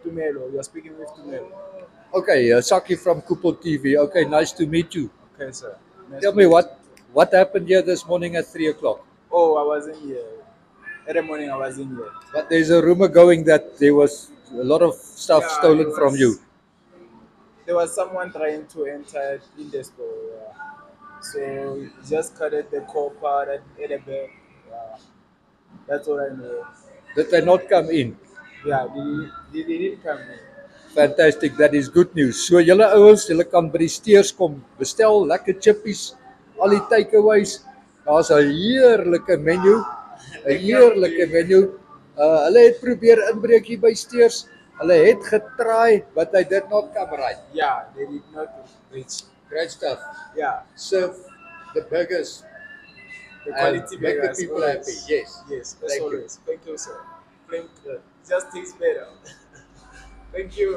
Tumelo. You're speaking with Tumelo. Okay, Saki from Kupol TV. Okay, nice to meet you. Okay, sir. Nice Tell to me meet you. what happened here this morning at 3 o'clock. Oh, I wasn't here. Every morning I was in here. But there's a rumor going that there was a lot of stuff Yeah, stolen from you. there was someone trying to enter in the store. Yeah. So he just cut at the copper at the back. Yeah. That's all I know. Did they not come in? Yeah, they didn't come in. Fantastic, that is good news. So julle ouens, julle kan by die steers kom bestel lekker chippies, al die takeaways. Daar's 'n heerlike menu, 'n heerlike menu. Hulle het probeer inbreek hier by steers. Hulle het getraai, but they did not come right. Yeah, they did not reach. Great stuff. Yeah, Serve the burgers the and quality make the beggars. people Always. happy. Yes. Yes, as Thank you. always. Thank you, sir. Thank you. Just takes better. Thank you.